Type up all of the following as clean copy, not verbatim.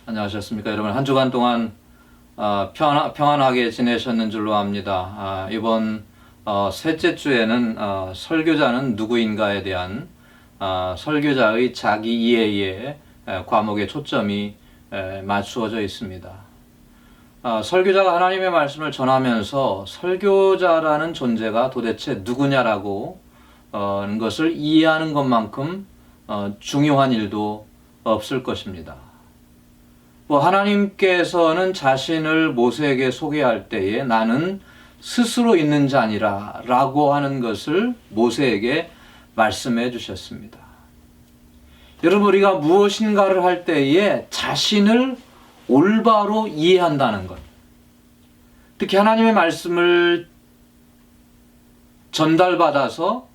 안녕하셨습니까? 여러분, 한 주간 동안 평안하게 지내셨는 줄로 압니다. 이번 셋째 주에는 설교자는 누구인가에 대한 설교자의 자기 이해의 과목에 초점이 맞추어져 있습니다. 설교자가 하나님의 말씀을 전하면서 설교자라는 존재가 도대체 누구냐라고 것을 이해하는 것만큼 중요한 일도 없을 것입니다. 하나님께서는 자신을 모세에게 소개할 때에 나는 스스로 있는 자니라 라고 하는 것을 모세에게 말씀해 주셨습니다. 여러분, 우리가 무엇인가를 할 때에 자신을 올바로 이해한다는 것, 특히 하나님의 말씀을 전달받아서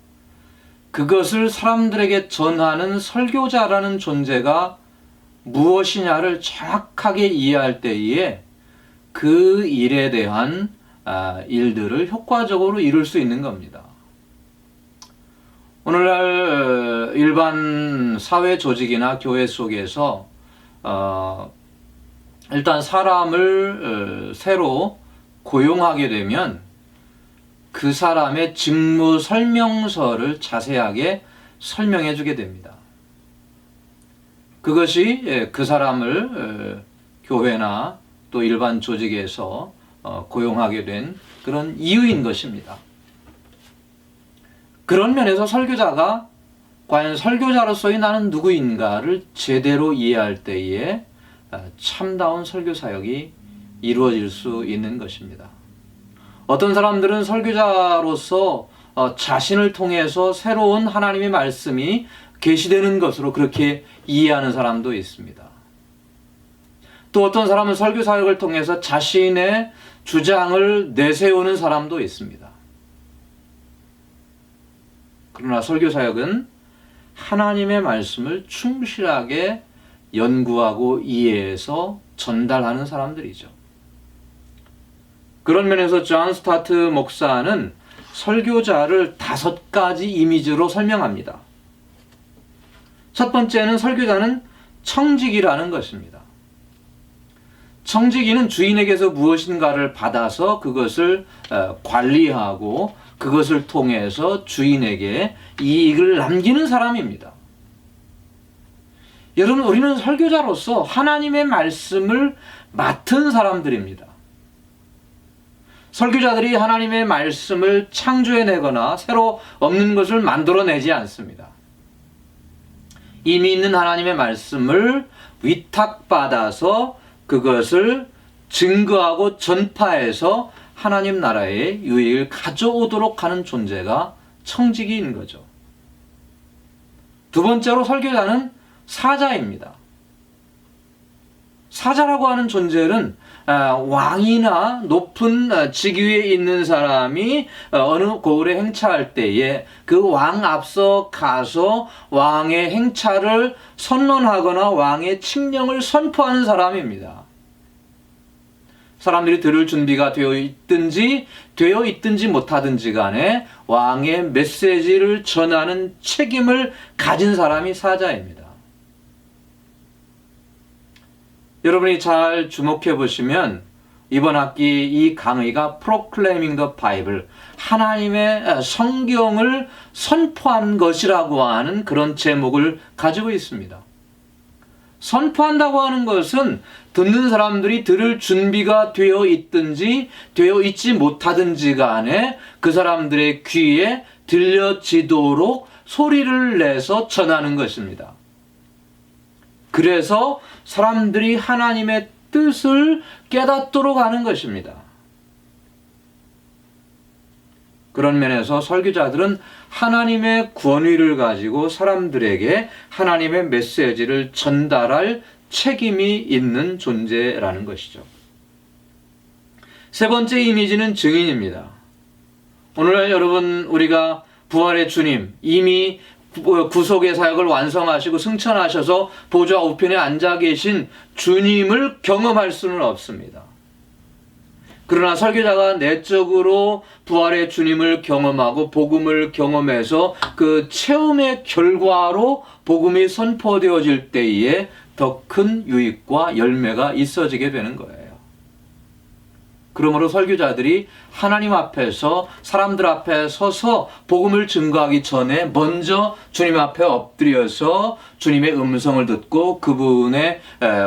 그것을 사람들에게 전하는 설교자라는 존재가 무엇이냐를 정확하게 이해할 때에 그 일에 대한 일들을 효과적으로 이룰 수 있는 겁니다. 오늘날 일반 사회 조직이나 교회 속에서 일단 사람을 새로 고용하게 되면 그 사람의 직무 설명서를 자세하게 설명해 주게 됩니다. 그것이 그 사람을 교회나 또 일반 조직에서 고용하게 된 그런 이유인 것입니다. 그런 면에서 설교자가 과연 설교자로서의 나는 누구인가를 제대로 이해할 때에 참다운 설교 사역이 이루어질 수 있는 것입니다. 어떤 사람들은 설교자로서 자신을 통해서 새로운 하나님의 말씀이 계시되는 것으로 그렇게 이해하는 사람도 있습니다. 또 어떤 사람은 설교 사역을 통해서 자신의 주장을 내세우는 사람도 있습니다. 그러나 설교 사역은 하나님의 말씀을 충실하게 연구하고 이해해서 전달하는 사람들이죠. 그런 면에서 존 스타트 목사는 설교자를 5가지 이미지로 설명합니다. 첫 번째는 설교자는 청지기라는 것입니다. 청지기는 주인에게서 무엇인가를 받아서 그것을 관리하고 그것을 통해서 주인에게 이익을 남기는 사람입니다. 여러분, 우리는 설교자로서 하나님의 말씀을 맡은 사람들입니다. 설교자들이 하나님의 말씀을 창조해내거나 새로 없는 것을 만들어내지 않습니다. 이미 있는 하나님의 말씀을 위탁받아서 그것을 증거하고 전파해서 하나님 나라의 유익을 가져오도록 하는 존재가 청지기인 거죠. 두 번째로 설교자는 사자입니다. 사자라고 하는 존재는 왕이나 높은 직위에 있는 사람이 어느 고을에 행차할 때에 그 왕 앞서 가서 왕의 행차를 선언하거나 왕의 칙령을 선포하는 사람입니다. 사람들이 들을 준비가 되어 있든지 못하든지 간에 왕의 메시지를 전하는 책임을 가진 사람이 사자입니다. 여러분이 잘 주목해 보시면 이번 학기 이 강의가 Proclaiming the Bible, 하나님의 성경을 선포한 것이라고 하는 그런 제목을 가지고 있습니다. 선포한다고 하는 것은 듣는 사람들이 들을 준비가 되어 있든지 되어 있지 못하든지 간에 그 사람들의 귀에 들려지도록 소리를 내서 전하는 것입니다. 그래서 사람들이 하나님의 뜻을 깨닫도록 하는 것입니다. 그런 면에서 설교자들은 하나님의 권위를 가지고 사람들에게 하나님의 메시지를 전달할 책임이 있는 존재라는 것이죠. 세 번째 이미지는 증인입니다. 오늘 여러분, 우리가 부활의 주님, 이미 구속의 사역을 완성하시고 승천하셔서 보좌 우편에 앉아 계신 주님을 경험할 수는 없습니다. 그러나 설교자가 내적으로 부활의 주님을 경험하고 복음을 경험해서 그 체험의 결과로 복음이 선포되어질 때에 더 큰 유익과 열매가 있어지게 되는 거예요. 그러므로 설교자들이 하나님 앞에서 사람들 앞에 서서 복음을 증거하기 전에 먼저 주님 앞에 엎드려서 주님의 음성을 듣고 그분의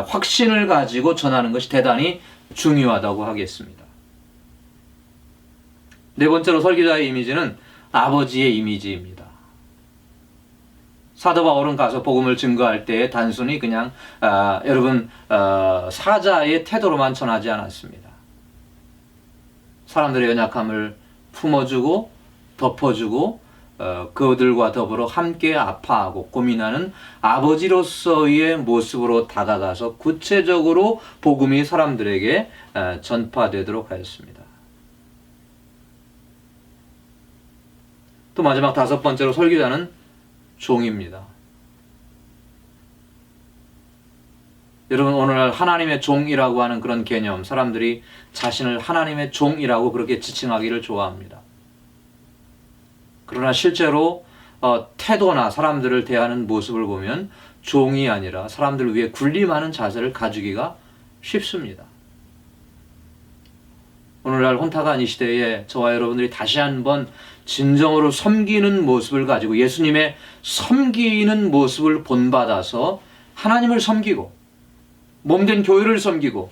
확신을 가지고 전하는 것이 대단히 중요하다고 하겠습니다. 네 번째로 설교자의 이미지는 아버지의 이미지입니다. 사도 바울은 가서 복음을 증거할 때 단순히 그냥 사자의 태도로만 전하지 않았습니다. 사람들의 연약함을 품어주고 덮어주고 그들과 더불어 함께 아파하고 고민하는 아버지로서의 모습으로 다가가서 구체적으로 복음이 사람들에게 전파되도록 하였습니다. 또 마지막 다섯 번째로 설교자는 종입니다. 여러분, 오늘날 하나님의 종이라고 하는 그런 개념, 사람들이 자신을 하나님의 종이라고 그렇게 지칭하기를 좋아합니다. 그러나 실제로 태도나 사람들을 대하는 모습을 보면 종이 아니라 사람들을 위해 군림하는 자세를 가지기가 쉽습니다. 오늘날 혼탁한 이 시대에 저와 여러분들이 다시 한번 진정으로 섬기는 모습을 가지고 예수님의 섬기는 모습을 본받아서 하나님을 섬기고 몸된 교회를 섬기고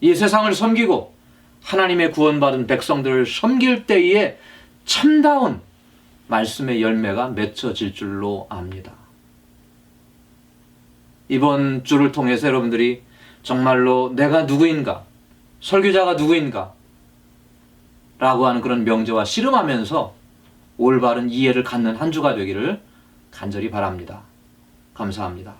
이 세상을 섬기고 하나님의 구원받은 백성들을 섬길 때에 참다운 말씀의 열매가 맺혀질 줄로 압니다. 이번 주를 통해서 여러분들이 정말로 내가 누구인가, 설교자가 누구인가 라고 하는 그런 명제와 씨름하면서 올바른 이해를 갖는 한 주가 되기를 간절히 바랍니다. 감사합니다.